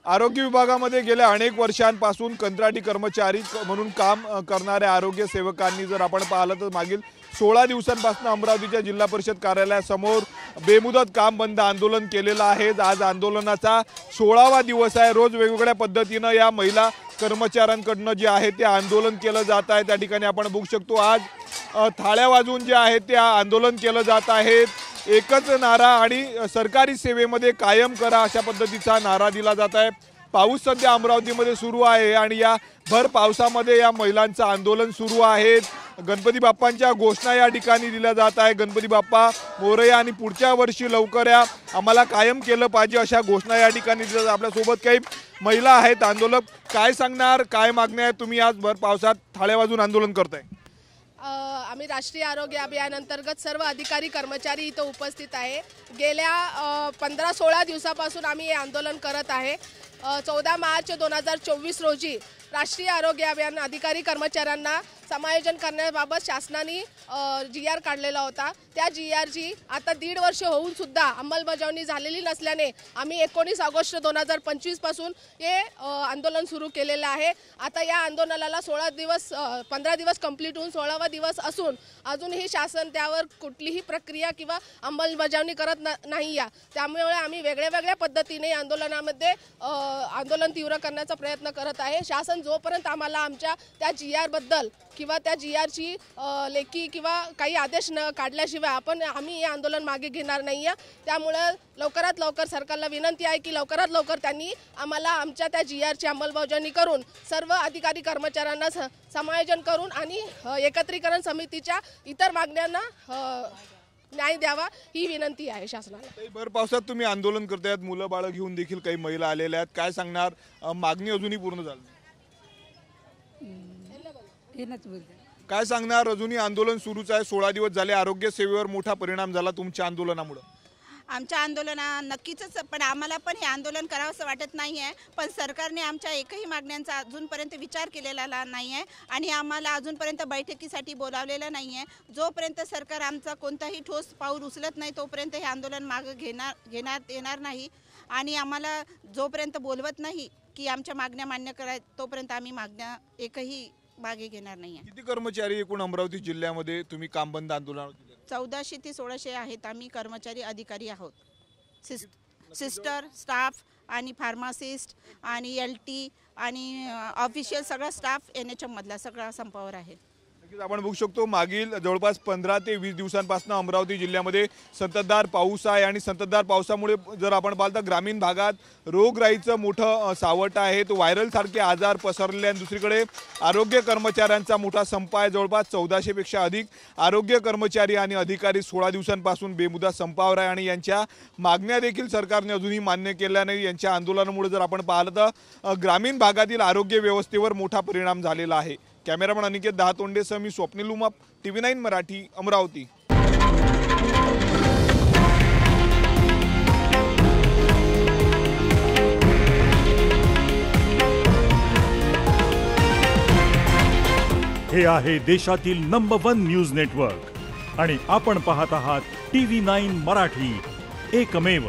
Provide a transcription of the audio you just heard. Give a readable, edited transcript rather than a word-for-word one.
आरोग्य विभागामध्ये गेल्या अनेक वर्षांपासून कंत्राटी कर्मचारी म्हणून काम करणाऱ्या आरोग्य सेवकांनी जर आपण पाहिलं तर मागील 16 दिवसांपासून अमरावतीच्या जिल्हा परिषद कार्यालयासमोर बेमुदत काम बंद आंदोलन केलेलं आहे। आज आंदोलनाचा 16वा दिवस आहे। रोज वेगवेगळ्या पद्धतीने या महिला कर्मचाऱ्यांकडून जे आहे ते आंदोलन केलं जात आहे। त्या ठिकाणी आपण बघू शकतो आज थाळ्या वाजवून जे आहे ते आंदोलन केलं जात आहे। एकच नारा आणि सरकारी सेवेमध्ये कायम करा अशा पद्धतीचा नारा दिला जात आहे। पाऊस सध्या अमरावतीमध्ये सुरू आहे आणि या भर पावसामध्ये या महिलांचं आंदोलन सुरू आहे। गणपती बाप्पांच्या घोषणा या ठिकाणी दिल्या जात आहे। गणपती बाप्पा मोरया आणि पुढच्या वर्षी लवकर या, आम्हाला कायम केलं पाहिजे अशा घोषणा या ठिकाणी दिल्या। आपल्यासोबत काही महिला आहेत, आंदोलक, काय सांगणार, काय मागण्या आहेत? तुम्ही आज भर पावसात थाळ्या वाजून आंदोलन करताय। आम्ही राष्ट्रीय आरोग्य अभियान अंतर्गत सर्व अधिकारी कर्मचारी इथं उपस्थित आहे। गेल्या 15-16 दिवसापासून आम्ही हे आंदोलन करत आहे। 14 मार्च 2024 रोजी राष्ट्रीय आरोग्य अभियान अधिकारी कर्मचाऱ्यांना समायोजन करण्याबाबत शासनाने GR काढलेला होता। त्या GRची आता 1.5 वर्ष होऊन सुद्धा अंमलबजावणी झालेली नसल्याने आम्ही 19 ऑगस्ट 2025 पासून हे आंदोलन सुरू केलेलं आहे। आता या आंदोलनाला 15 दिवस कंप्लीट होऊन 16वा दिवस असून अजूनही शासन त्यावर कुठलीही प्रक्रिया किंवा अंमलबजावणी करत नाही आहे। त्यामुळे आम्ही वेगळ्या पद्धतीने आंदोलनामध्ये आंदोलन तीव्र करण्याचा प्रयत्न करत आहे। शासन जोपर्यंत आम्हाला आमच्या त्या GR बद्दल किंवा त्या GRची लेखी किंवा काही आदेश न काढल्याशिवाय आम्ही हे आंदोलन मागे घेणार नाही आहे। त्यामुळे लवकरात लवकर सरकारला विनंती आहे की लवकरात लवकर त्यांनी आम्हाला आमच्या त्या GRची अंमलबजावणी करून सर्व अधिकारी कर्मचाऱ्यांना समायोजन करून आणि एकत्रीकरण समितीच्या इतर मागण्यांना न्याय द्यावा ही विनंती आहे शासनाला। भर पावसात तुम्ही आंदोलन करतायत, मुलं बाळ घेऊन देखील काही महिला आलेल्या आहेत, काय सांगणार? मागणी अजूनही पूर्ण झाली काय सांगणार? अजूनही आंदोलन सुरूच आहे। 16 दिवस झाले, आरोग्य सेवेवर मोठा परिणाम झाला तुमच्या आंदोलनामुळे। आमच्या आंदोलना नक्कीच, पण आम्हाला पण हे आंदोलन करावंसं वाटत नाही आहे। पण सरकारने आमच्या एकही मागण्यांचा अजूनपर्यंत विचार केलेला नाही आहे आणि आम्हाला अजूनपर्यंत बैठकीसाठी बोलावलेलं नाही आहे। जोपर्यंत सरकार आमचा कोणताही ठोस पाऊल उचलत नाही तोपर्यंत हे आंदोलन मागे घेण्यात येणार नाही आणि आम्हाला जोपर्यंत बोलवत नाही की आमच्या मागण्या मान्य करा तोपर्यंत आम्ही मागण्या एकही मागे घेणार नाही आहे। किती कर्मचारी एकूण अमरावती जिल्ह्यामध्ये तुम्ही काम बंद आंदोलन? 1400 ते 1600 आहेत आम्ही कर्मचारी अधिकारी आहोत। सिस्टर, स्टाफ आणि फार्मासिस्ट आणि LT आणि ऑफिशियल सगळा स्टाफ NHM मधला सगळा संपावर आहे। आपण बघू शकतो मागील जवळपास 15 ते 20 दिवसांपासून अमरावती जिल्ह्यामध्ये संततधार पाऊस आहे आणि संततधार पावसामुळे जर आपण पाहिलं तर ग्रामीण भागात रोगराईचं मोठं सावट आहे। तो व्हायरल सारखे आजार पसरलेले आणि दुसरीकडे आरोग्य कर्मचाऱ्यांचा मोठा संप आहे। जवळपास 1400 पेक्षा अधिक आरोग्य कर्मचारी आणि अधिकारी 16 दिवसांपासून बेमुदत संपावर आहे आणि यांच्या मागण्या देखील सरकारने अजूनही मान्य केल्या नाही। यांच्या आंदोलनामुळे जर आपण पाहिलं तर ग्रामीण भागातील आरोग्य व्यवस्थेवर मोठा परिणाम झालेला आहे। कॅमेरामन अनिकेत दहातोंडेसह मी स्वप्नील उमाप, TV9 मराठी, अमरावती। हे आहे देशातील नंबर 1 न्यूज नेटवर्क आणि आपण पाहत आहात TV9 मराठी, एकमेव।